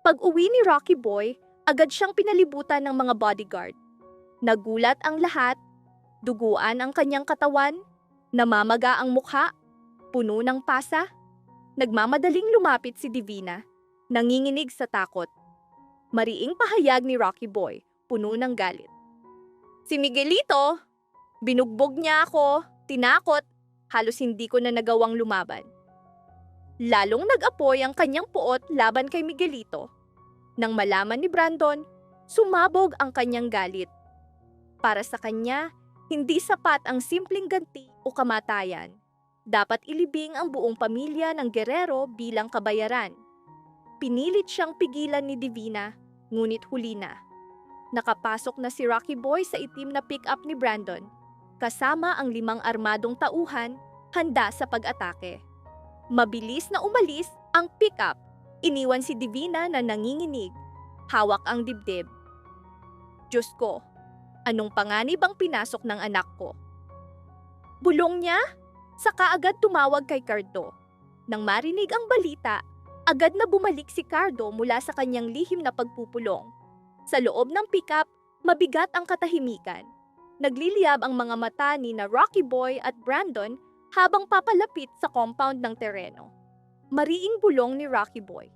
Pag-uwi ni Rocky Boy, agad siyang pinalibutan ng mga bodyguard. Nagulat ang lahat, duguan ang kanyang katawan, namamaga ang mukha, puno ng pasa. Nagmamadaling lumapit si Divina, nanginginig sa takot. Mariing pahayag ni Rocky Boy, puno ng galit. Si Miguelito, binugbog niya ako, tinakot, halos hindi ko na nagawang lumaban. Lalong nag-apoy ang kanyang puot laban kay Miguelito. Nang malaman ni Brandon, sumabog ang kanyang galit. Para sa kanya, hindi sapat ang simpleng ganti o kamatayan. Dapat ilibing ang buong pamilya ng Guerrero bilang kabayaran. Pinilit siyang pigilan ni Divina, ngunit huli na. Nakapasok na si Rocky Boy sa itim na pick-up ni Brandon, kasama ang 5 armadong tauhan, handa sa pag-atake. Mabilis na umalis ang pick-up. Iniwan si Divina na nanginginig. Hawak ang dibdib. Diyos ko, anong panganib ang pinasok ng anak ko? Bulong niya? Saka agad tumawag kay Cardo. Nang marinig ang balita, agad na bumalik si Cardo mula sa kanyang lihim na pagpupulong. Sa loob ng pick-up, mabigat ang katahimikan. Nagliliyab ang mga mata ni na Rocky Boy at Brandon habang papalapit sa compound ng tereno. Mariing bulong ni Rocky Boy.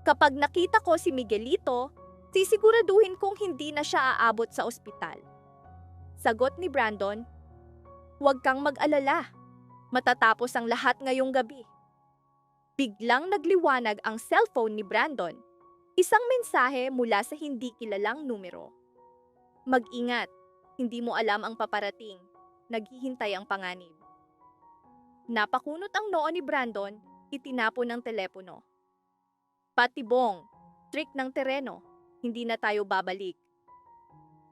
Kapag nakita ko si Miguelito, sisiguraduhin kong hindi na siya aabot sa ospital. Sagot ni Brandon, huwag kang mag-alala. Matatapos ang lahat ngayong gabi. Biglang nagliwanag ang cellphone ni Brandon. Isang mensahe mula sa hindi kilalang numero. Mag-ingat, hindi mo alam ang paparating. Naghihintay ang panganib. Napakunot ang noo ni Brandon, itinapon ang telepono. Patibong, trick ng tereno, hindi na tayo babalik.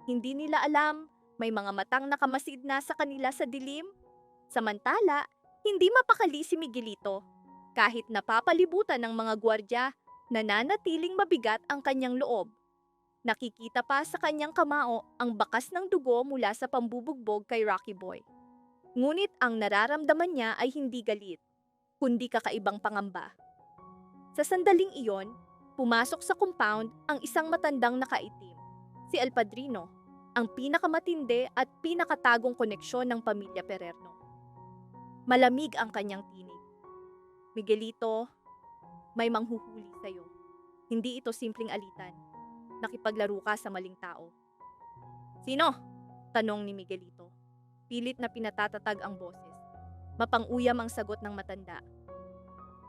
Hindi nila alam, may mga matang nakamasid na sa kanila sa dilim. Samantala, hindi mapakali si Miguelito. Kahit napapalibutan ng mga gwardya, nananatiling mabigat ang kanyang loob. Nakikita pa sa kanyang kamao ang bakas ng dugo mula sa pambubugbog kay Rocky Boy. Ngunit ang nararamdaman niya ay hindi galit, kundi kakaibang pangamba. Sa sandaling iyon, pumasok sa compound ang isang matandang nakaitim, si El Padrino, ang pinakamatindi at pinakatagong koneksyon ng pamilya Pererno. Malamig ang kanyang tinig. Miguelito, may manghuhuli sa'yo. Hindi ito simpleng alitan. Nakipaglaro ka sa maling tao. Sino? Tanong ni Miguelito. Pilit na pinatatatag ang boses. Mapang-uyam ang sagot ng matanda.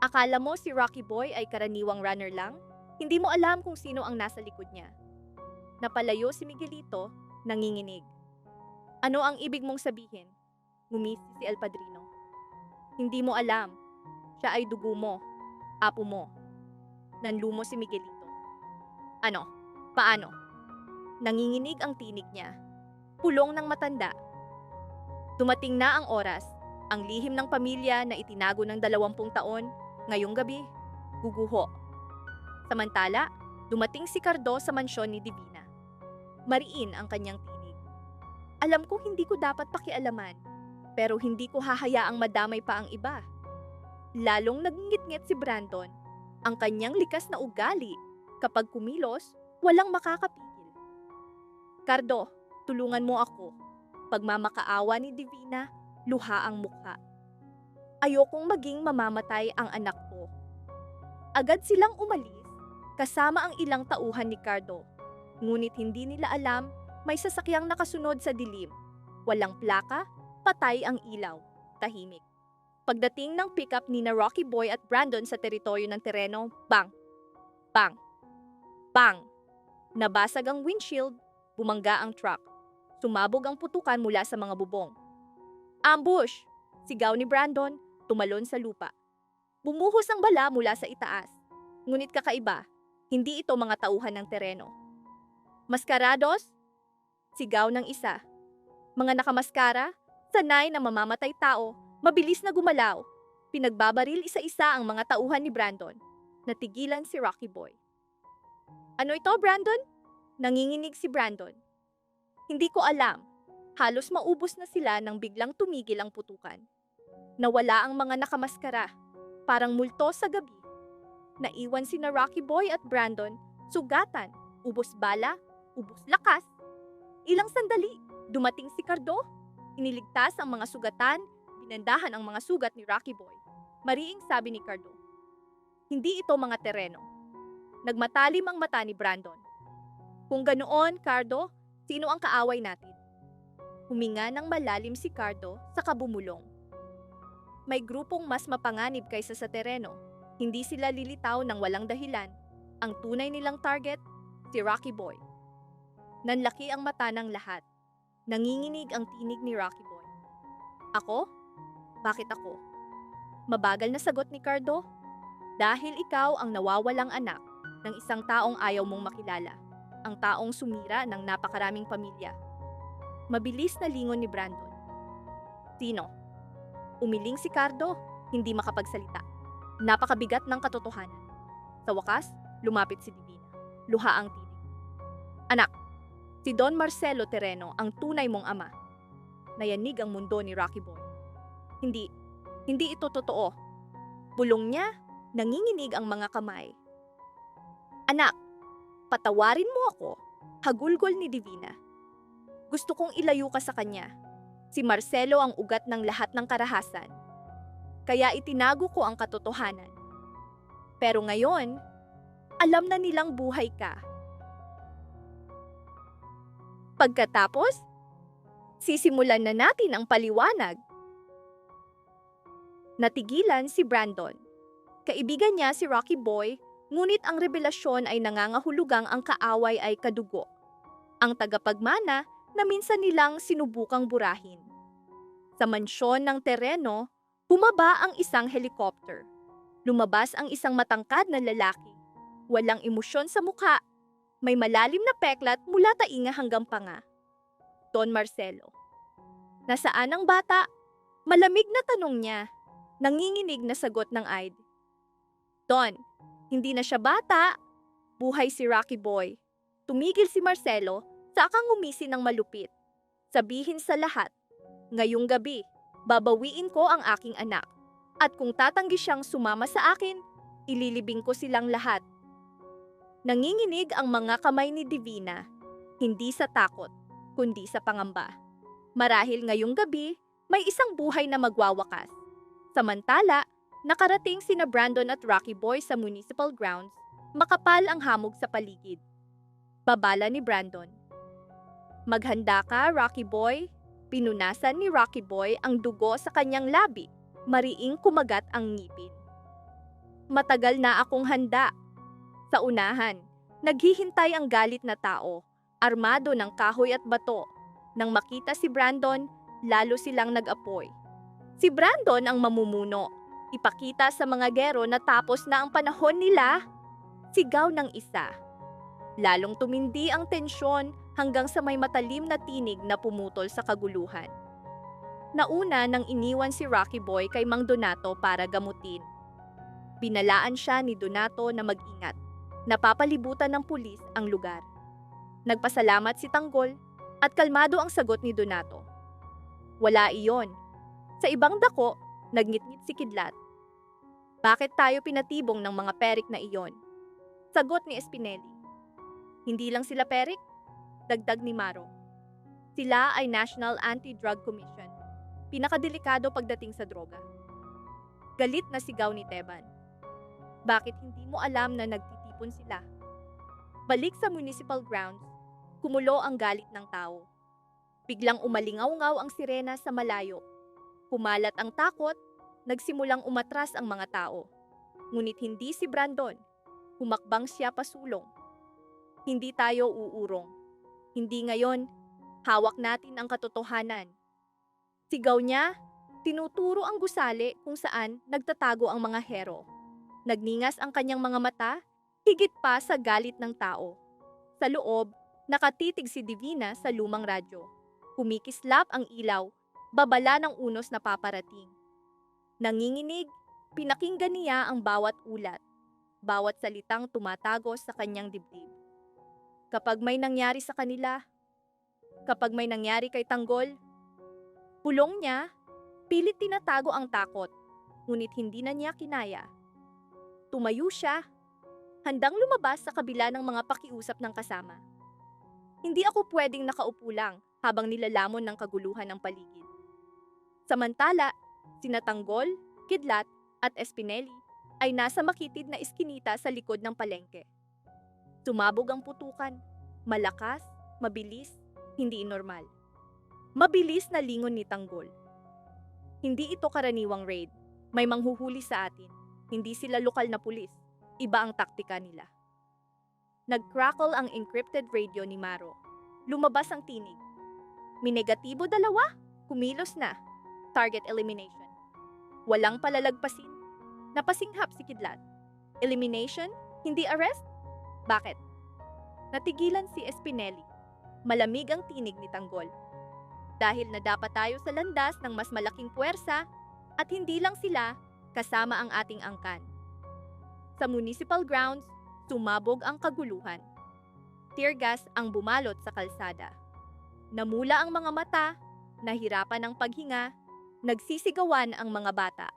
Akala mo si Rocky Boy ay karaniwang runner lang? Hindi mo alam kung sino ang nasa likod niya. Napalayo si Miguelito, nanginginig. Ano ang ibig mong sabihin? Ngumisi si El Padrino. Hindi mo alam. Siya ay dugo mo, apo mo. Nanlumo si Miguelito. Ano? Paano? Nanginginig ang tinig niya. Pulong ng matanda. Dumating na ang oras. Ang lihim ng pamilya na itinago ng 20 taon, ngayong gabi, guguho. Samantala, dumating si Cardo sa mansyon ni Divina. Mariin ang kanyang tinig. Alam ko hindi ko dapat pakialaman, pero hindi ko hahayaang madamay pa ang iba. Lalong nagngit-ngit si Brandon. Ang kanyang likas na ugali, kapag kumilos, walang makakapigil. Cardo, tulungan mo ako. Pagmamakaawa ni Divina, luha ang mukha. Ayokong maging mamamatay ang anak ko. Agad silang umalis, kasama ang ilang tauhan ni Cardo. Ngunit hindi nila alam, may sasakyang nakasunod sa dilim. Walang plaka, patay ang ilaw, tahimik. Pagdating ng pick-up ni na Rocky Boy at Brandon sa teritoryo ng tereno, bang! Bang! Bang! Nabasag ang windshield, bumangga ang truck. Sumabog ang putukan mula sa mga bubong. Ambush! Sigaw ni Brandon, tumalon sa lupa. Bumuhos ang bala mula sa itaas. Ngunit kakaiba, hindi ito mga tauhan ng tereno. Maskarados? Sigaw ng isa. Mga nakamaskara, sanay na mamamatay tao, mabilis na gumalaw. Pinagbabaril isa-isa ang mga tauhan ni Brandon. Natigilan si Rocky Boy. Ano ito, Brandon? Nanginginig si Brandon. Hindi ko alam. Halos maubos na sila nang biglang tumigil ang putukan. Nawala ang mga nakamaskara, parang multo sa gabi. naiwan sina Rocky Boy at Brandon, sugatan, ubos bala, ubos lakas. Ilang sandali, dumating si Cardo. Iniligtas ang mga sugatan, binandahan ang mga sugat ni Rocky Boy. Mariing sabi ni Cardo, hindi ito mga tereno. Nagmatalim ang mata ni Brandon. Kung ganoon, Cardo, sino ang kaaway natin? Huminga ng malalim si Cardo sa kabumulong. May grupong mas mapanganib kaysa sa tereno. Hindi sila lilitaw ng walang dahilan. Ang tunay nilang target, si Rocky Boy. Nanlaki ang mata ng lahat. Nanginginig ang tinig ni Rocky Boy. Ako? Bakit ako? Mabagal na sagot ni Cardo. Dahil ikaw ang nawawalang anak ng isang taong ayaw mong makilala. Ang taong sumira ng napakaraming pamilya. Mabilis na lingon ni Brandon. Sino? Umiling si Cardo, hindi makapagsalita. Napakabigat ng katotohanan. Sa wakas, lumapit si Divina. Luha ang tinig. Anak, si Don Marcelo Tereno ang tunay mong ama. Nayanig ang mundo ni Rocky Boy. Hindi ito totoo. Bulong niya, nanginginig ang mga kamay. Anak, patawarin mo ako, hagulgol ni Divina. Gusto kong ilayo ka sa kanya. Si Marcelo ang ugat ng lahat ng karahasan. Kaya itinago ko ang katotohanan. Pero ngayon, alam na nilang buhay ka. Pagkatapos, sisimulan na natin ang paliwanag. Natigilan si Brandon. Kaibigan niya si Rocky Boy, ngunit ang revelasyon ay nangangahulugang ang kaaway ay kadugo. Ang tagapagmana na minsan nilang sinubukang burahin. Sa mansyon ng tereno, bumaba ang isang helicopter. Lumabas ang isang matangkad na lalaki. Walang emosyon sa mukha. May malalim na peklat mula tainga hanggang panga. Don Marcelo. Nasaan ang bata? Malamig na tanong niya. Nanginginig na sagot ng Aide. Don, hindi na siya bata. Buhay si Rocky Boy. Tumigil si Marcelo, sakang umisi ng malupit. Sabihin sa lahat, ngayong gabi, babawiin ko ang aking anak. At kung tatanggi siyang sumama sa akin, ililibing ko silang lahat. Nanginginig ang mga kamay ni Divina, hindi sa takot, kundi sa pangamba. Marahil ngayong gabi, may isang buhay na magwawakas. Samantala, nakarating sina Brandon at Rocky Boy sa municipal grounds, makapal ang hamog sa paligid. Babala ni Brandon. Maghanda ka, Rocky Boy. Pinunasan ni Rocky Boy ang dugo sa kanyang labi. Mariing kumagat ang ngipin. Matagal na akong handa. Sa unahan, naghihintay ang galit na tao, armado ng kahoy at bato. Nang makita si Brandon, lalo silang nag-apoy. Si Brandon ang mamumuno. Ipakita sa mga gero na tapos na ang panahon nila. Sigaw ng isa. Lalong tumindi ang tensyon hanggang sa may matalim na tinig na pumutol sa kaguluhan. Nauna nang iniwan si Rocky Boy kay Mang Donato para gamutin. Binalaan siya ni Donato na mag-ingat. Napapalibutan ng pulis ang lugar. Nagpasalamat si Tanggol at kalmado ang sagot ni Donato. Wala iyon. Sa ibang dako, nagngit-ngit si Kidlat. Bakit tayo pinatibong ng mga perik na iyon? Sagot ni Espineli. Hindi lang sila perik, dagdag ni Maro. Sila ay National Anti-Drug Commission, pinakadelikado pagdating sa droga. Galit na sigaw ni Teban. Bakit hindi mo alam na nagtitipon sila? Balik sa municipal grounds, kumulo ang galit ng tao. Biglang umalingaw-ngaw ang sirena sa malayo. Kumalat ang takot, nagsimulang umatras ang mga tao. Ngunit hindi si Brandon. Humakbang siya pasulong. Hindi tayo uurong. Hindi ngayon, hawak natin ang katotohanan. Sigaw niya, tinuturo ang gusali kung saan nagtatago ang mga hero. Nagningas ang kanyang mga mata, higit pa sa galit ng tao. Sa loob, nakatitig si Divina sa lumang radyo. Kumikislap ang ilaw, babala ng unos na paparating. Nanginginig, pinakinggan niya ang bawat ulat, bawat salitang tumatagos sa kanyang dibdib. Kapag may nangyari sa kanila, kapag may nangyari kay Tanggol, pulong niya, pilit tinatago ang takot, ngunit hindi na niya kinaya. Tumayo siya, handang lumabas sa kabila ng mga pakiusap ng kasama. Hindi ako pwedeng nakaupo lang habang nilalamon ng kaguluhan ng paligid. Samantala, sina Tanggol, Kidlat at Espineli ay nasa makitid na iskinita sa likod ng palengke. Sumabog ang putukan, malakas, mabilis, hindi normal. Mabilis na lingon ni Tanggol. Hindi ito karaniwang raid, may manghuhuli sa atin. Hindi sila lokal na pulis, iba ang taktika nila. Nag-crackle ang encrypted radio ni Maro. Lumabas ang tinig. Minegatibo 2, kumilos na. Target elimination. Walang palalagpasin. Napasinghap si Kidlat. Elimination? Hindi arrest? Bakit? Natigilan si Espineli. Malamig ang tinig ni Tanggol. Dahil na dapat tayo sa landas ng mas malaking puwersa at hindi lang sila kasama ang ating angkan. Sa municipal grounds, sumabog ang kaguluhan. Tear gas ang bumalot sa kalsada. Namula ang mga mata, nahirapan ang paghinga, nagsisigawan ang mga bata.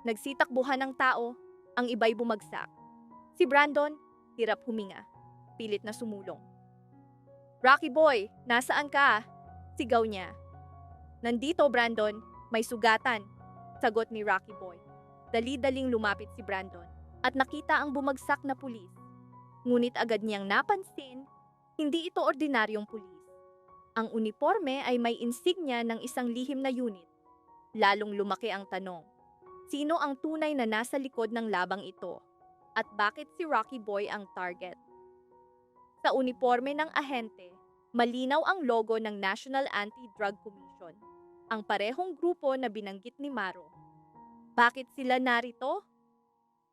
Nagsitakbuhan ng tao, ang iba'y bumagsak. Si Brandon, hirap huminga, pilit na sumulong. "Rocky boy, nasaan ka?" Sigaw niya. "Nandito, Brandon, may sugatan," sagot ni Rocky boy. Dali-daling lumapit si Brandon at nakita ang bumagsak na pulis. Ngunit agad niyang napansin, hindi ito ordinaryong pulis. Ang uniforme ay may insignia ng isang lihim na unit. Lalong lumaki ang tanong, sino ang tunay na nasa likod ng labang ito? At bakit si Rocky Boy ang target? Sa uniforme ng ahente, malinaw ang logo ng National Anti-Drug Commission, ang parehong grupo na binanggit ni Maro. Bakit sila narito?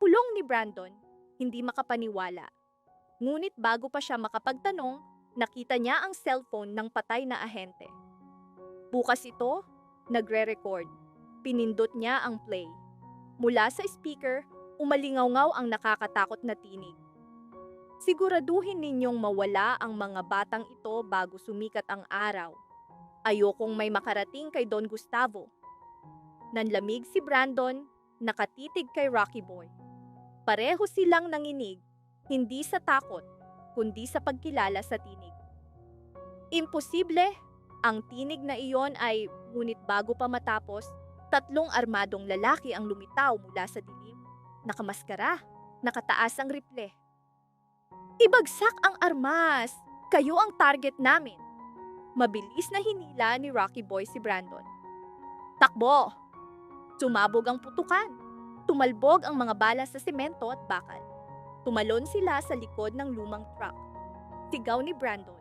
Pulong ni Brandon, hindi makapaniwala. Ngunit bago pa siya makapagtanong, nakita niya ang cellphone ng patay na ahente. Bukas ito, nagre-record. Pinindot niya ang play. Mula sa speaker, umalingaw-ngaw ang nakakatakot na tinig. "Siguraduhin ninyong mawala ang mga batang ito bago sumikat ang araw. Ayokong may makarating kay Don Gustavo." Nanlamig si Brandon, nakatitig kay Rocky Boy. Pareho silang nanginig, hindi sa takot, kundi sa pagkilala sa tinig. Imposible! Ang tinig na iyon ay, ngunit bago pa matapos, 3 armadong lalaki ang lumitaw mula sa dilim. Nakamaskara, nakataas ang rifle. "Ibagsak ang armas! Kayo ang target namin!" Mabilis na hinila ni Rocky Boy si Brandon. "Takbo!" Sumabog ang putukan. Tumalbog ang mga bala sa semento at bakal. Tumalon sila sa likod ng lumang truck. Sigaw ni Brandon,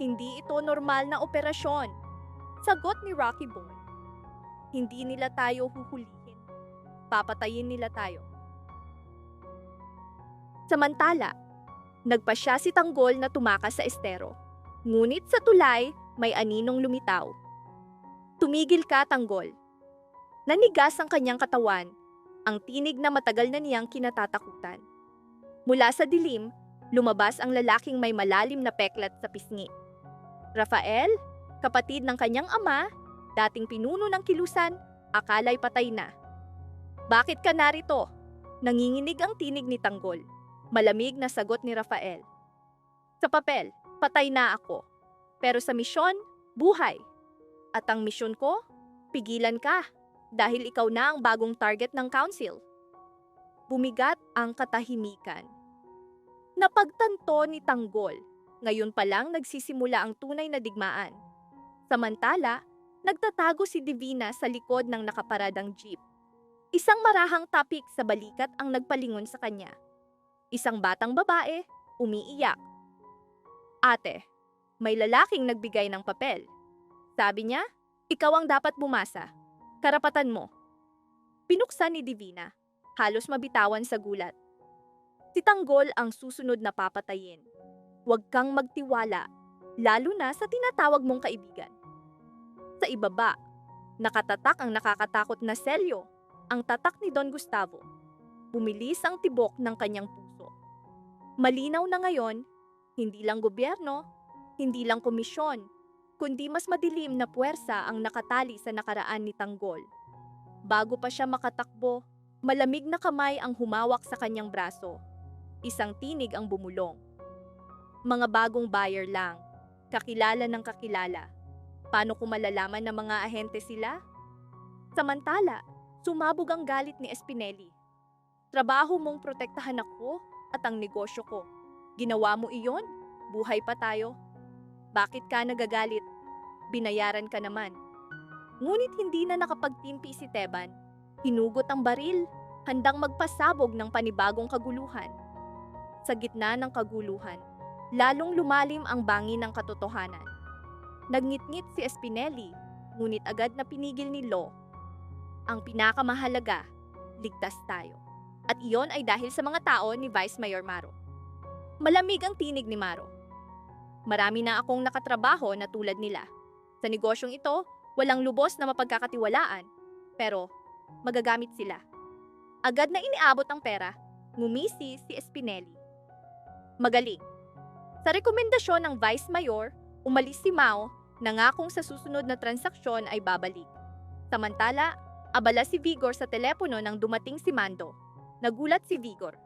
"Hindi ito normal na operasyon." Sagot ni Rocky Boy, "Hindi nila tayo huhulihin. Papatayin nila tayo." Samantala, nagpasya si Tanggol na tumakas sa estero. Ngunit sa tulay, may aninong lumitaw. "Tumigil ka, Tanggol." Nanigas ang kanyang katawan, ang tinig na matagal na niyang kinatatakutan. Mula sa dilim, lumabas ang lalaking may malalim na peklat sa pisngi. Rafael, kapatid ng kanyang ama, dating pinuno ng kilusan, akala'y patay na. "Bakit ka narito?" Nanginginig ang tinig ni Tanggol. Malamig na sagot ni Rafael, "Sa papel, patay na ako. Pero sa misyon, buhay. At ang misyon ko, pigilan ka, dahil ikaw na ang bagong target ng council." Bumigat ang katahimikan. Napagtanto ni Tanggol, ngayon pa lang nagsisimula ang tunay na digmaan. Samantala, nagtatago si Divina sa likod ng nakaparadang jeep. Isang marahang tapik sa balikat ang nagpalingon sa kanya. Isang batang babae, umiiyak. "Ate, may lalaking nagbigay ng papel. Sabi niya, ikaw ang dapat bumasa. Karapatan mo." Pinuksan ni Divina, halos mabitawan sa gulat. Si Tanggol ang susunod na papatayin. Huwag kang magtiwala, lalo na sa tinatawag mong kaibigan. Sa ibaba, nakatatak ang nakakatakot na selyo, ang tatak ni Don Gustavo. Bumilis ang tibok ng kanyang puso. Malinaw na ngayon, hindi lang gobyerno, hindi lang komisyon, kundi mas madilim na puwersa ang nakatali sa nakaraan ni Tanggol. Bago pa siya makatakbo, Malamig na kamay ang humawak sa kanyang braso. Isang tinig ang bumulong. Mga bagong buyer lang. Kakilala ng kakilala. Paano ko malalaman na mga ahente sila? Samantala, sumabog ang galit ni Espineli. Trabaho mong protektahan ako at ang negosyo ko. Ginawa mo iyon? Buhay pa tayo. Bakit ka nagagalit? Binayaran ka naman. Ngunit hindi na nakapagtimpi si Teban. Hinugot ang baril, handang magpasabog ng panibagong kaguluhan. Sa gitna ng kaguluhan, lalong lumalim ang bangin ng katotohanan. Nagngit-ngit si Espineli, ngunit agad na pinigil ni Lo. Ang pinakamahalaga, ligtas tayo. At iyon ay dahil sa mga tao ni Vice Mayor Maro. Malamig ang tinig ni Maro. Marami na akong nakatrabaho na tulad nila. Sa negosyong ito, walang lubos na mapagkakatiwalaan, pero magagamit sila. Agad na iniabot ang pera, ngumisi si Espineli. Magaling. Sa rekomendasyon ng Vice Mayor, umalis si Mao, nangakong sa susunod na transaksyon ay babalik. Samantala, abala si Vigor sa telepono nang dumating si Mando. Nagulat si Vigor.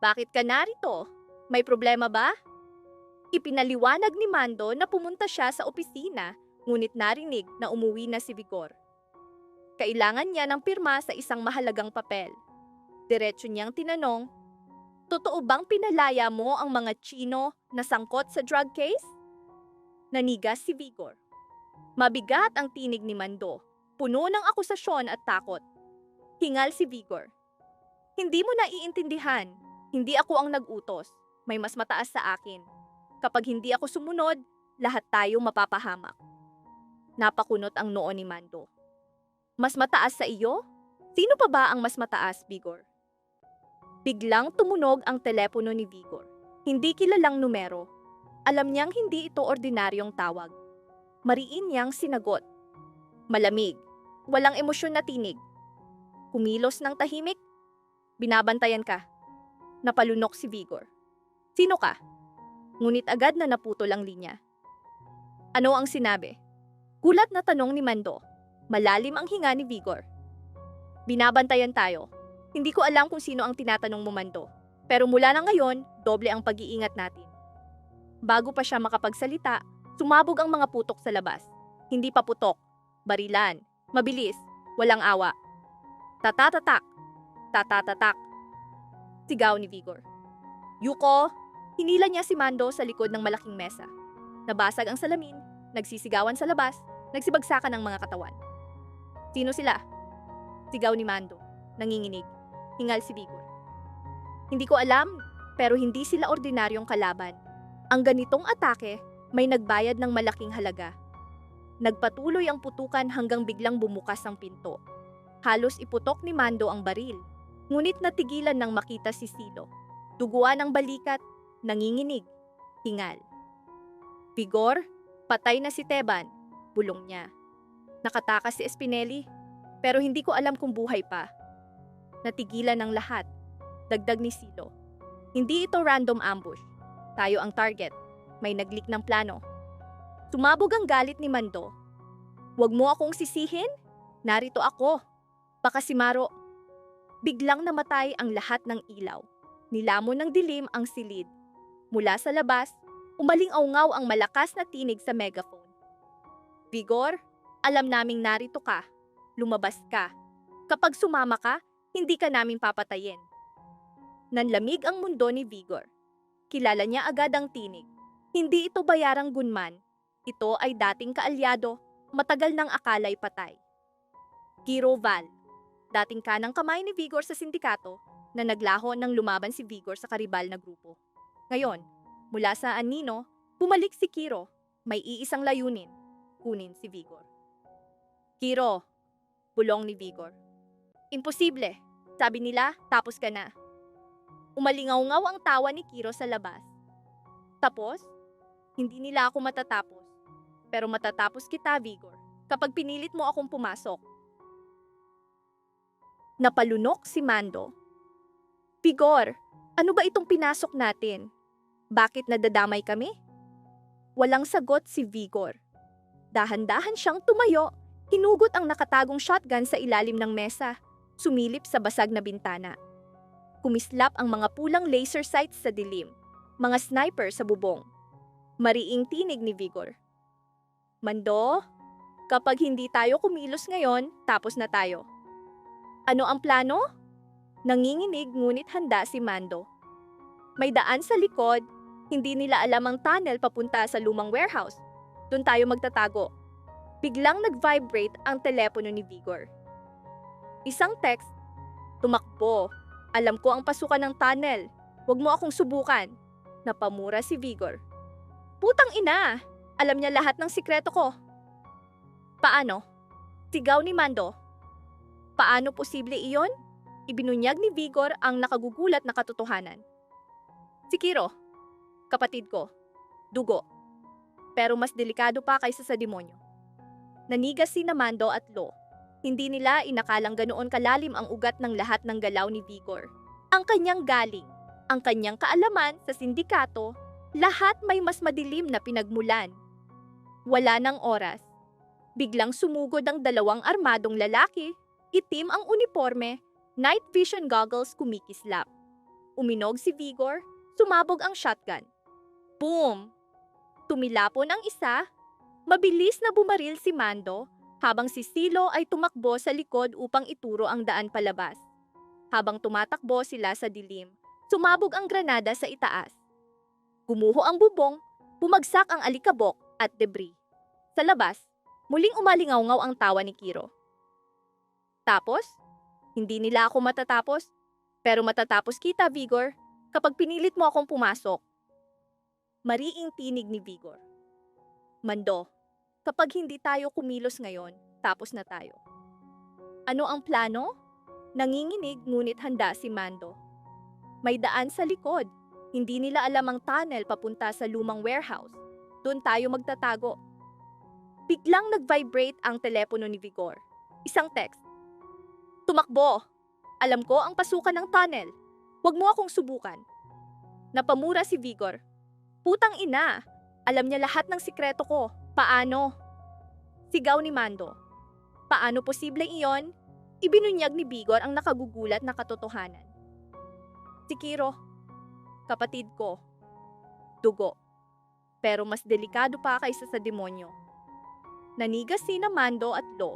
Bakit ka narito? May problema ba? Ipinaliwanag ni Mando na pumunta siya sa opisina, ngunit narinig na umuwi na si Vigor. Kailangan niya ng pirma sa isang mahalagang papel. Diretso niyang tinanong, totoo bang pinalaya mo ang mga Chino na sangkot sa drug case? Nanigas si Vigor. Mabigat ang tinig ni Mando, puno ng akusasyon at takot. Hingal si Vigor. Hindi mo naiintindihan, hindi ako ang nag-utos, may mas mataas sa akin. Kapag hindi ako sumunod, lahat tayo mapapahamak. Napakunot ang noo ni Mando. Mas mataas sa iyo? Sino pa ba ang mas mataas, Vigor? Biglang tumunog ang telepono ni Vigor. Hindi kilalang numero. Alam niyang hindi ito ordinaryong tawag. Mariin niyang sinagot. Malamig. Walang emosyon na tinig. Kumilos ng tahimik. Binabantayan ka. Napalunok si Vigor. Sino ka? Ngunit agad na naputol ang linya. Ano ang sinabi? Gulat na tanong ni Mando. Malalim ang hinga ni Vigor. Binabantayan tayo. Hindi ko alam kung sino ang tinatanong mo, Mando. Pero mula na ngayon, doble ang pag-iingat natin. Bago pa siya makapagsalita, sumabog ang mga putok sa labas. Hindi pa putok. Barilan. Mabilis. Walang awa. Tatatatak. Tatatatak. Sigaw ni Vigor. Yuko! Hinila niya si Mando sa likod ng malaking mesa. Nabasag ang salamin, nagsisigawan sa labas, nagsibagsakan ang mga katawan. Sino sila? Sigaw ni Mando, nanginginig. Hingal si Vigor. Hindi ko alam, pero hindi sila ordinaryong kalaban. Ang ganitong atake, may nagbayad ng malaking halaga. Nagpatuloy ang putukan hanggang biglang bumukas ang pinto. Halos iputok ni Mando ang baril, ngunit natigilan nang makita si Silo. Duguan ang balikat, nanginginig, hingal. Vigor, patay na si Teban, bulong niya. Nakatakas si Espineli, pero hindi ko alam kung buhay pa. Natigilan ng lahat, dagdag ni Silo. Hindi ito random ambush. Tayo ang target. May nag-leak ng plano. Sumabog ang galit ni Mando. Huwag mo akong sisihin? Narito ako. Baka si Maro. Biglang namatay ang lahat ng ilaw. Nilamon ng dilim ang silid. Mula sa labas, umaling-aungaw ang malakas na tinig sa megaphone. Vigor, alam naming narito ka. Lumabas ka. Kapag sumama ka, hindi ka namin papatayin. Nanlamig ang mundo ni Vigor. Kilala niya agad ang tinig. Hindi ito bayarang gunman. Ito ay dating kaalyado, matagal nang akalay patay. Kiro Val, dating kanang kamay ni Vigor sa sindikato na naglaho nang lumaban si Vigor sa karibal na grupo. Ngayon, mula sa anino, bumalik si Kiro. May iisang layunin, kunin si Vigor. Kiro, bulong ni Vigor. Imposible, sabi nila, tapos ka na. Umalingaw-ngaw ang tawa ni Kiro sa labas. Tapos, hindi nila ako matatapos. Pero matatapos kita, Vigor, kapag pinilit mo akong pumasok. Napalunok si Mando. Vigor, ano ba itong pinasok natin? Bakit nadadamay kami? Walang sagot si Vigor. Dahan-dahan siyang tumayo, hinugot ang nakatagong shotgun sa ilalim ng mesa. Sumilip sa basag na bintana. Kumislap ang mga pulang laser sights sa dilim, mga sniper sa bubong. Mariing tinig ni Vigor. Mando, kapag hindi tayo kumilos ngayon, tapos na tayo. Ano ang plano? Nanginginig ngunit handa si Mando. May daan sa likod, hindi nila alam ang tunnel papunta sa lumang warehouse. Doon tayo magtatago. Biglang nag-vibrate ang telepono ni Vigor. Isang text, tumakbo. Alam ko ang pasukan ng tunnel. Huwag mo akong subukan. Napamura si Vigor. Putang ina! Alam niya lahat ng sikreto ko. Paano? Sigaw ni Mando. Paano posible iyon? Ibinunyag ni Vigor ang nakagugulat na katotohanan. Si Kiro, kapatid ko, dugo. Pero mas delikado pa kaysa sa demonyo. Nanigas si Mando at Lo. Hindi nila inakalang ganoon kalalim ang ugat ng lahat ng galaw ni Vigor. Ang kanyang galing, ang kanyang kaalaman sa sindikato, lahat may mas madilim na pinagmulan. Wala ng oras. Biglang sumugod ang dalawang armadong lalaki, itim ang uniforme, night vision goggles kumikislap. Uminog si Vigor, sumabog ang shotgun. Boom! Tumilapon ang isa, mabilis na bumaril si Mando, habang si Silo ay tumakbo sa likod upang ituro ang daan palabas. Habang tumatakbo sila sa dilim, sumabog ang granada sa itaas. Gumuho ang bubong, bumagsak ang alikabok at debris. Sa labas, muling umalingaw-ngaw ang tawa ni Kiro. Tapos, hindi nila ako matatapos, pero matatapos kita, Vigor, kapag pinilit mo akong pumasok. Mariing tinig ni Vigor. Mando, kapag hindi tayo kumilos ngayon, tapos na tayo. Ano ang plano? Nanginginig ngunit handa si Mando. May daan sa likod. Hindi nila alam ang tunnel papunta sa lumang warehouse. Doon tayo magtatago. Biglang nag-vibrate ang telepono ni Vigor. Isang text. Tumakbo! Alam ko ang pasukan ng tunnel. Huwag mo akong subukan. Napamura si Vigor. Putang ina! Alam niya lahat ng sikreto ko. Paano? Sigaw ni Mando. Paano posible iyon? Ibinunyag ni Vigor ang nakagugulat na katotohanan. Si Kiro, kapatid ko, dugo. Pero mas delikado pa kaysa sa demonyo. Nanigas sina Mando at Lo.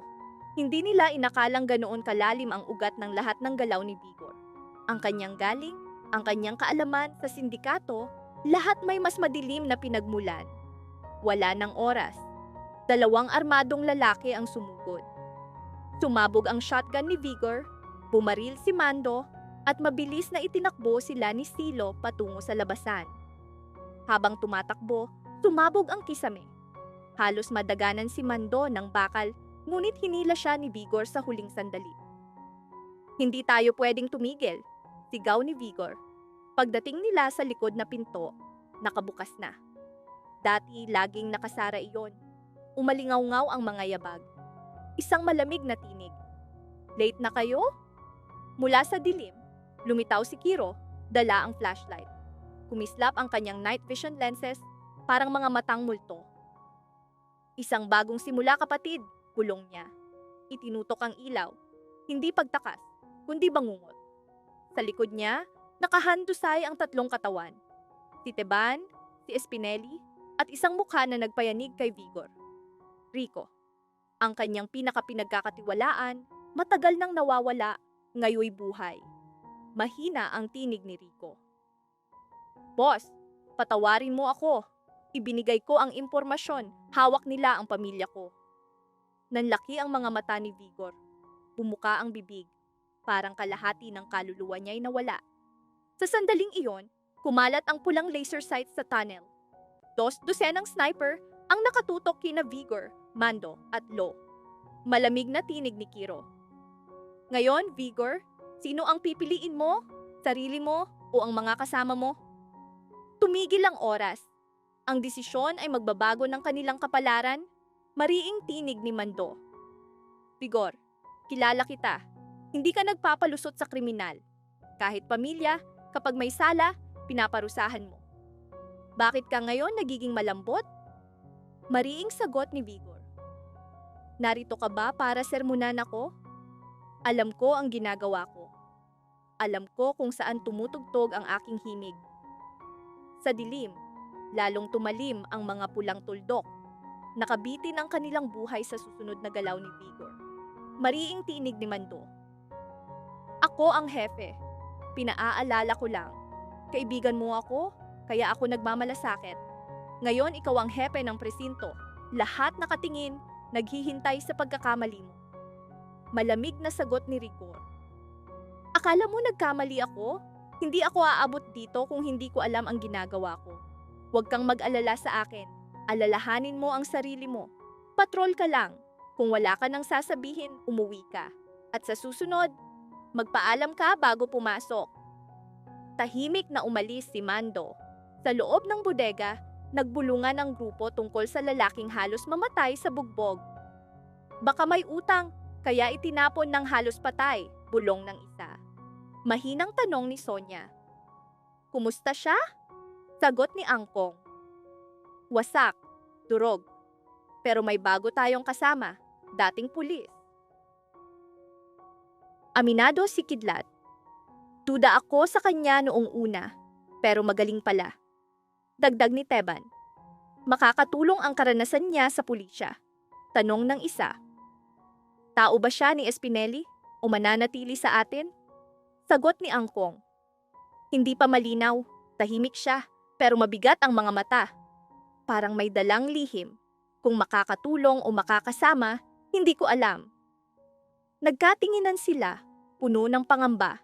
Hindi nila inakalang ganoon kalalim ang ugat ng lahat ng galaw ni Vigor. Ang kanyang galing, ang kanyang kaalaman sa sindikato, lahat may mas madilim na pinagmulan. Wala ng oras. Dalawang armadong lalaki ang sumugod. Sumabog ang shotgun ni Vigor, bumaril si Mando, at mabilis na itinakbo sila ni Silo patungo sa labasan. Habang tumatakbo, sumabog ang kisame. Halos madaganan si Mando ng bakal, ngunit hinila siya ni Vigor sa huling sandali. Hindi tayo pwedeng tumigil, sigaw ni Vigor. Pagdating nila sa likod na pinto, nakabukas na. Dati laging nakasara iyon. Umalingaw-ngaw ang mga yabag. Isang malamig na tinig. Late na kayo? Mula sa dilim, lumitaw si Kiro, dala ang flashlight. Kumislap ang kanyang night vision lenses, parang mga matang multo. Isang bagong simula, kapatid, bulong niya. Itinutok ang ilaw, hindi pagtakas, kundi bangungot. Sa likod niya, nakahandusay ang tatlong katawan. Si Teban, si Espinelli, at isang mukha na nagpayanig kay Vigor. Rico, ang kanyang pinakapinagkakatiwalaan, matagal nang nawawala, ngayoy buhay. Mahina ang tinig ni Rico. Boss, patawarin mo ako. Ibinigay ko ang impormasyon, hawak nila ang pamilya ko. Nanlaki ang mga mata ni Vigor. Bumuka ang bibig. Parang kalahati ng kaluluwa niya'y nawala. Sa sandaling iyon, kumalat ang pulang laser sights sa tunnel. 2 dosenang sniper ang nakatutok kina Vigor, Mando at Lo. Malamig na tinig ni Kiro. Ngayon, Vigor, sino ang pipiliin mo? Sarili mo o ang mga kasama mo? Tumigil ang oras. Ang desisyon ay magbabago ng kanilang kapalaran. Mariing tinig ni Mando. Vigor, kilala kita. Hindi ka nagpapalusot sa kriminal. Kahit pamilya, kapag may sala, pinaparusahan mo. Bakit ka ngayon nagiging malambot? Mariing sagot ni Vigor. Narito ka ba para sermonan ako? Alam ko ang ginagawa ko. Alam ko kung saan tumutugtog ang aking himig. Sa dilim, lalong tumalim ang mga pulang tuldok. Nakabitin ang kanilang buhay sa susunod na galaw ni Vigor. Mariing tinig ni Mando. Ako ang hepe. Pinaaalala ko lang. Kaibigan mo ako, kaya ako nagmamalasakit. Ngayon ikaw ang hepe ng presinto. Lahat nakatingin, naghihintay sa pagkakamali mo. Malamig na sagot ni Rigor. Akala mo nagkamali ako? Hindi ako aabot dito kung hindi ko alam ang ginagawa ko. Huwag kang mag-alala sa akin. Alalahanin mo ang sarili mo. Patrol ka lang. Kung wala ka nang sasabihin, umuwi ka. At sa susunod, magpaalam ka bago pumasok. Tahimik na umalis si Mando. Sa loob ng bodega, nagbulungan ang grupo tungkol sa lalaking halos mamatay sa bugbog. Baka may utang, kaya itinapon ng halos patay, bulong ng isa. Mahinang tanong ni Sonia. Kumusta siya? Sagot ni Angkong. Wasak, durog. Pero may bago tayong kasama, dating pulis. Aminado si Kidlat. Duda ako sa kanya noong una, pero magaling pala. Dagdag ni Teban. Makakatulong ang karanasan niya sa pulisya. Tanong ng isa. Tao ba siya ni Espinelli o mananatili sa atin? Sagot ni Angkong. Hindi pa malinaw, tahimik siya, pero mabigat ang mga mata. Parang may dalang lihim. Kung makakatulong o makakasama, hindi ko alam. Nagkatinginan sila, puno ng pangamba.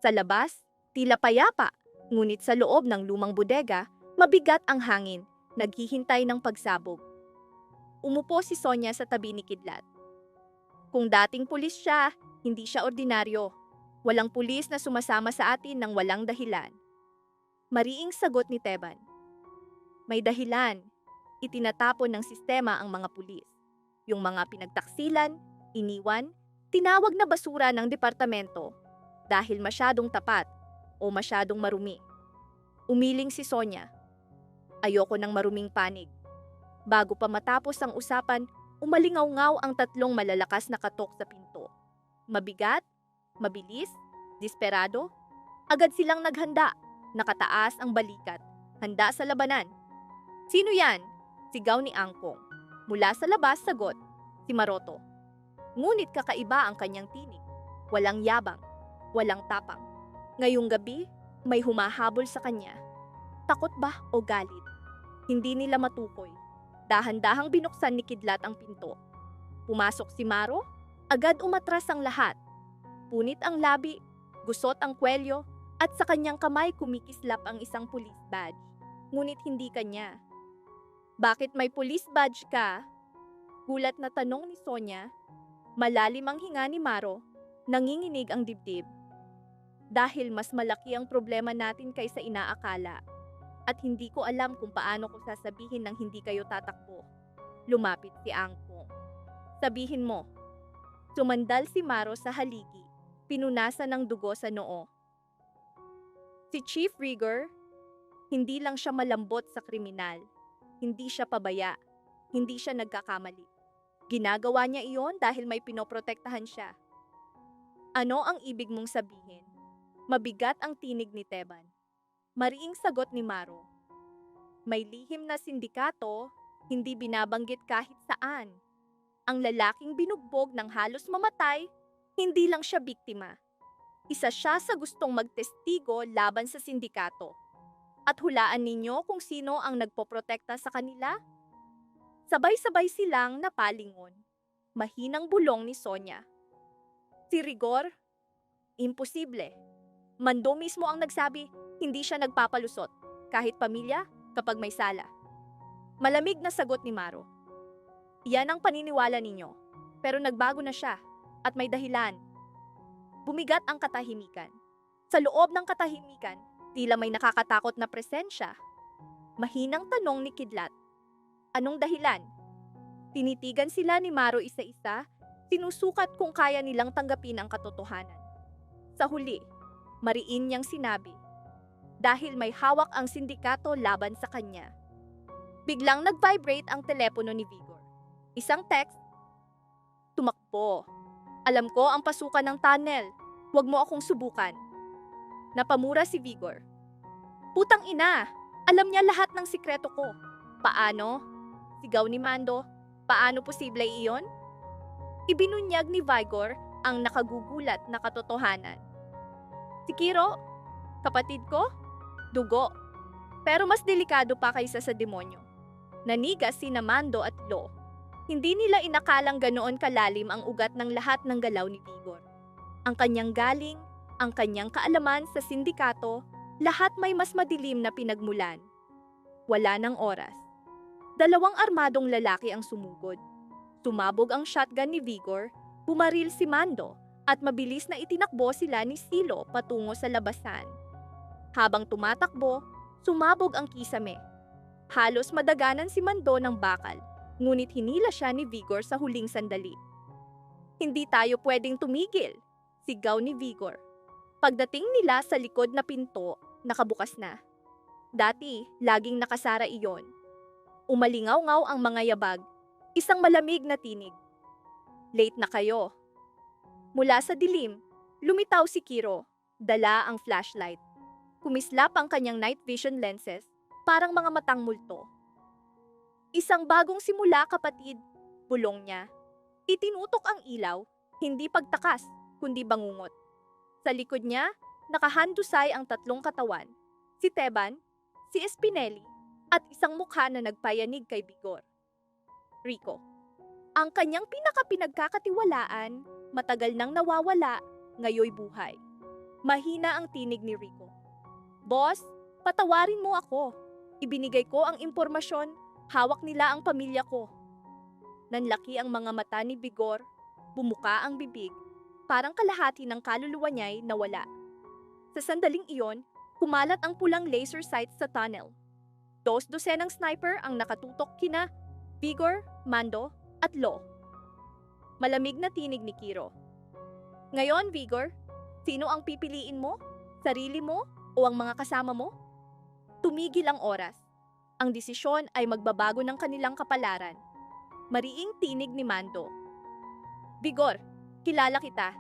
Sa labas, tila payapa, ngunit sa loob ng lumang bodega, mabigat ang hangin, naghihintay ng pagsabog. Umupo si Sonia sa tabi ni Kidlat. Kung dating pulis siya, hindi siya ordinaryo. Walang pulis na sumasama sa atin ng walang dahilan. Mariing sagot ni Teban. May dahilan. Itinatapon ng sistema ang mga pulis. Yung mga pinagtaksilan, iniwan, tinawag na basura ng departamento dahil masyadong tapat o masyadong marumi. Umiling si Sonia. Ayoko ng maruming panig. Bago pa matapos ang usapan, umalingaw-ngaw ang tatlong malalakas na katok sa pinto. Mabigat, mabilis, desperado. Agad silang naghanda, nakataas ang balikat, handa sa labanan. Sino yan? Sigaw ni Angkong. Mula sa labas sagot, si Maroto. Ngunit kakaiba ang kanyang tinig. Walang yabang, walang tapang. Ngayong gabi, may humahabol sa kanya. Takot ba o galit? Hindi nila matukoy. Dahan-dahang binuksan ni Kidlat ang pinto. Pumasok si Maro, agad umatras ang lahat. Punit ang labi, gusot ang kwelyo, at sa kanyang kamay kumikislap ang isang police badge. Ngunit hindi kanya. Bakit may police badge ka? Gulat na tanong ni Sonia. Malalim ang hinga ni Maro, nanginginig ang dibdib. Dahil mas malaki ang problema natin kaysa inaakala. At hindi ko alam kung paano ko sasabihin nang hindi kayo tatakbo. Lumapit si Angkong. Sabihin mo. Sumandal si Maro sa haligi, pinunasan ng dugo sa noo. Si Chief Rigor, hindi lang siya malambot sa kriminal. Hindi siya pabaya. Hindi siya nagkakamali. Ginagawa niya iyon dahil may pinoprotektahan siya. Ano ang ibig mong sabihin? Mabigat ang tinig ni Teban. Mariing sagot ni Maro. May lihim na sindikato, hindi binabanggit kahit saan. Ang lalaking binugbog ng halos mamatay, hindi lang siya biktima. Isa siya sa gustong magtestigo laban sa sindikato. At hulaan ninyo kung sino ang nagpoprotekta sa kanila? Sabay-sabay silang napalingon. Mahinang bulong ni Sonia. Si Rigor? Imposible. Mando mismo ang nagsabi, hindi siya nagpapalusot, kahit pamilya, kapag may sala. Malamig na sagot ni Maro. Iyan ang paniniwala ninyo, pero nagbago na siya, at may dahilan. Bumigat ang katahimikan. Sa loob ng katahimikan, tila may nakakatakot na presensya. Mahinang tanong ni Kidlat. Anong dahilan? Tinitigan sila ni Maro isa-isa, sinusukat kung kaya nilang tanggapin ang katotohanan. Sa huli, mariin niyang sinabi, dahil may hawak ang sindikato laban sa kanya. Biglang nag-vibrate ang telepono ni Vigor. Isang text, tumakbo. Alam ko ang pasukan ng tunnel. Huwag mo akong subukan. Napamura si Vigor. Putang ina! Alam niya lahat ng sikreto ko. Paano? Sigaw ni Mando. Paano posible iyon? Ibinunyag ni Vigor ang nakagugulat na katotohanan. Si Kiro, kapatid ko, dugo. Pero mas delikado pa kaysa sa demonyo. Nanigas sina Mando at Lo. Hindi nila inakalang ganoon kalalim ang ugat ng lahat ng galaw ni Vigor. Ang kanyang galing, ang kanyang kaalaman sa sindikato, lahat may mas madilim na pinagmulan. Wala ng oras. 2 armadong lalaki ang sumugod. Sumabog ang shotgun ni Vigor, bumaril si Mando, at mabilis na itinakbo sila ni Silo patungo sa labasan. Habang tumatakbo, sumabog ang kisame. Halos madaganan si Mando ng bakal, ngunit hinila siya ni Vigor sa huling sandali. Hindi tayo pwedeng tumigil, sigaw ni Vigor. Pagdating nila sa likod na pinto, nakabukas na. Dati, laging nakasara iyon. Umalingaw-ngaw ang mga yabag, isang malamig na tinig. Late na kayo. Mula sa dilim, lumitaw si Kiro, dala ang flashlight. Kumislap ang kanyang night vision lenses, parang mga matang multo. Isang bagong simula, kapatid, bulong niya. Itinutok ang ilaw, hindi pagtakas, kundi bangungot. Sa likod niya, nakahandusay ang 3 katawan, si Teban, si Espineli, at isang mukha na nagpayanig kay Vigor. Rico. Ang kanyang pinagkakatiwalaan, matagal nang nawawala, ngayoy buhay. Mahina ang tinig ni Rico. Boss, patawarin mo ako. Ibinigay ko ang impormasyon, hawak nila ang pamilya ko. Nanlaki ang mga mata ni Vigor, bumuka ang bibig, parang kalahati ng kaluluwa niya'y nawala. Sa sandaling iyon, kumalat ang pulang laser sights sa tunnel. 2 dosenang sniper ang nakatutok kina Vigor, Mando, at Lo. Malamig na tinig ni Kiro. Ngayon, Vigor, sino ang pipiliin mo? Sarili mo o ang mga kasama mo? Tumigil ang oras. Ang desisyon ay magbabago ng kanilang kapalaran. Mariing tinig ni Mando. Vigor, kilala kita.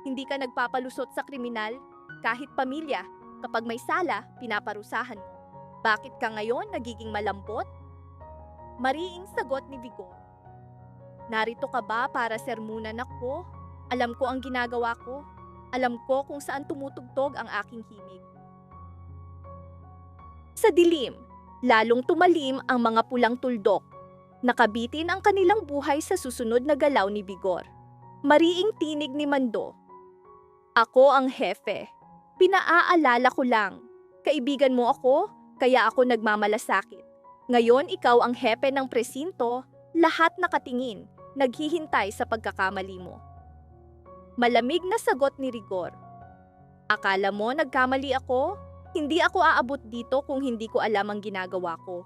Hindi ka nagpapalusot sa kriminal, kahit pamilya, kapag may sala, pinaparusahan mo. Bakit ka ngayon nagiging malambot? Mariing sagot ni Vigor. Narito ka ba para sermunan ako? Alam ko ang ginagawa ko. Alam ko kung saan tumutugtog ang aking himig. Sa dilim, lalong tumalim ang mga pulang tuldok. Nakabitin ang kanilang buhay sa susunod na galaw ni Vigor. Mariing tinig ni Mando. Ako ang hefe. Pinaaalala ko lang. Kaibigan mo ako, kaya ako nagmamalasakit. Ngayon ikaw ang hepe ng presinto, lahat nakatingin, naghihintay sa pagkakamali mo. Malamig na sagot ni Rigor. Akala mo nagkamali ako? Hindi ako aabot dito kung hindi ko alam ang ginagawa ko.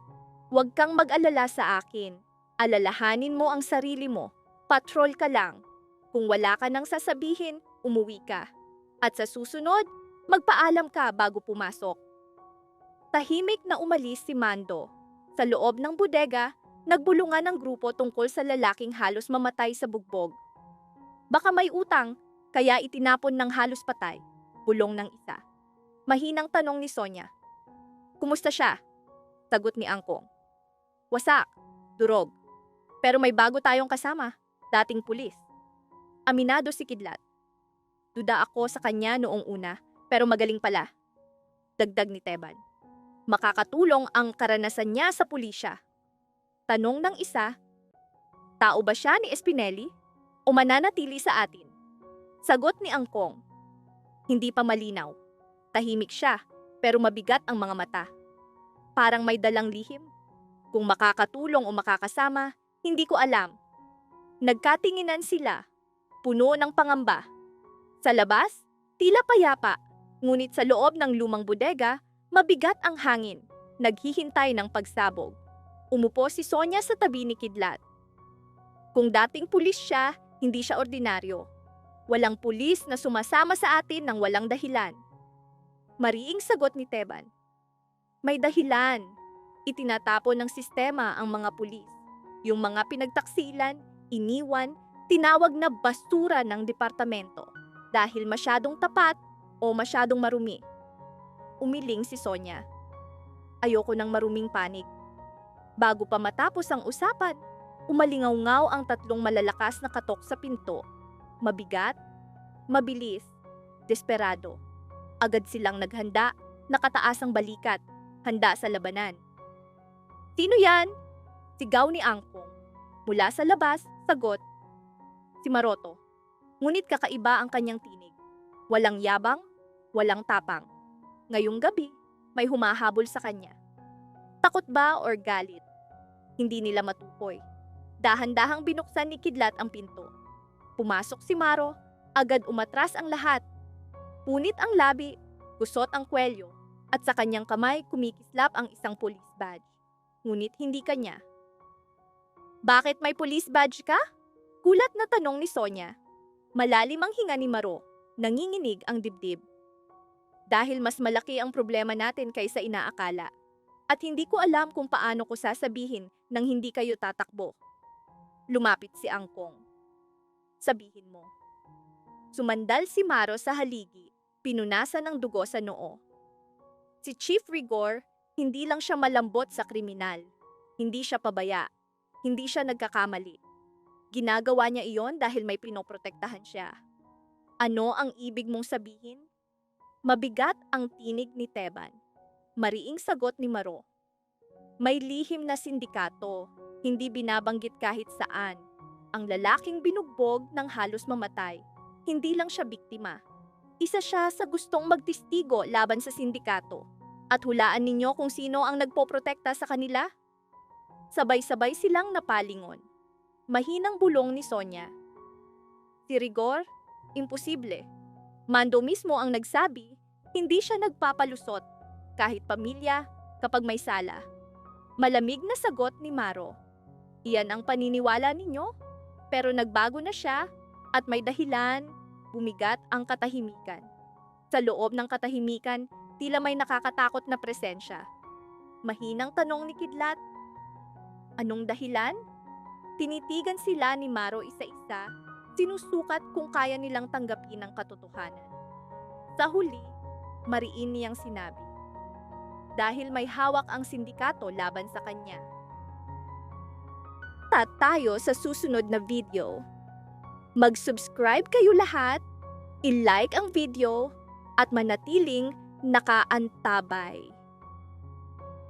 Huwag kang mag-alala sa akin. Alalahanin mo ang sarili mo. Patrol ka lang. Kung wala ka nang sasabihin, umuwi ka. At sa susunod, magpaalam ka bago pumasok. Tahimik na umalis si Mando. Sa loob ng bodega, nagbulungan ang grupo tungkol sa lalaking halos mamatay sa bugbog. Baka may utang, kaya itinapon ng halos patay. Bulong ng isa. Mahinang tanong ni Sonia. Kumusta siya? Sagot ni Angkong. Wasak, durog. Pero may bago tayong kasama, dating pulis. Aminado si Kidlat. Duda ako sa kanya noong una, pero magaling pala. Dagdag ni Teban. Makakatulong ang karanasan niya sa pulisya. Tanong ng isa, tao ba siya ni Espineli o mananatili sa atin? Sagot ni Angkong, hindi pa malinaw. Tahimik siya, pero mabigat ang mga mata. Parang may dalang lihim. Kung makakatulong o makakasama, hindi ko alam. Nagkatinginan sila, puno ng pangamba. Sa labas, tila payapa, ngunit sa loob ng lumang bodega, mabigat ang hangin, naghihintay ng pagsabog. Umupo si Sonia sa tabi ni Kidlat. Kung dating pulis siya, hindi siya ordinaryo. Walang pulis na sumasama sa atin ng walang dahilan. Mariing sagot ni Teban. May dahilan. Itinatapon ng sistema ang mga pulis. Yung mga pinagtaksilan, iniwan, Tinawag na basura ng departamento dahil masyadong tapat o masyadong marumi. Umiling si Sonia. Ayoko ng maruming panig. Bago pa matapos ang usapan, umalingaw-ngaw ang tatlong malalakas na katok sa pinto. Mabigat, mabilis, desperado. Agad silang naghanda, nakataas ang balikat, handa sa labanan. "Sino yan?" Sigaw ni Angkong. Mula sa labas, sagot, si Maroto. Ngunit kakaiba ang kanyang tinig. Walang yabang, walang tapang. Ngayong gabi, may humahabol sa kanya. Takot ba or galit? Hindi nila matukoy. Dahan-dahang binuksan ni Kidlat ang pinto. Pumasok si Maro, agad umatras ang lahat. Punit ang labi, gusot ang kwelyo, at sa kanyang kamay kumikislap ang isang police badge. Ngunit hindi kanya. "Bakit may police badge ka?" Kulat na tanong ni Sonia. Malalim ang hinga ni Maro, nanginginig ang dibdib. "Dahil mas malaki ang problema natin kaysa inaakala. At hindi ko alam kung paano ko sasabihin nang hindi kayo tatakbo." Lumapit si Angkong. "Sabihin mo." Sumandal si Maro sa haligi, pinunasan ng dugo sa noo. Si Chief Rigor, hindi lang siya malambot sa kriminal. Hindi siya pabaya. Hindi siya nagkakamali. Ginagawa niya iyon dahil may pinoprotektahan siya. "Ano ang ibig mong sabihin?" Mabigat ang tinig ni Teban. Mariing sagot ni Maro. "May lihim na sindikato, hindi binabanggit kahit saan. Ang lalaking binugbog ng halos mamatay, hindi lang siya biktima. Isa siya sa gustong magtistigo laban sa sindikato. At hulaan ninyo kung sino ang nagpoprotekta sa kanila?" Sabay-sabay silang napalingon. Mahinang bulong ni Sonia. "Si Rigor? Imposible. Mando mismo ang nagsabi, hindi siya nagpapalusot, kahit pamilya, kapag may sala." Malamig na sagot ni Maro. "Iyan ang paniniwala ninyo? Pero nagbago na siya at may dahilan." Bumigat ang katahimikan. Sa loob ng katahimikan, tila may nakakatakot na presensya. Mahinang tanong ni Kidlat. "Anong dahilan?" Tinitigan sila ni Maro isa-isa, sinusukat kung kaya nilang tanggapin ang katotohanan. Sa huli, mariin niyang sinabi, "Dahil may hawak ang sindikato laban sa kanya." Tayo sa susunod na video. Mag-subscribe kayo lahat, i-like ang video, at manatiling nakaantabay.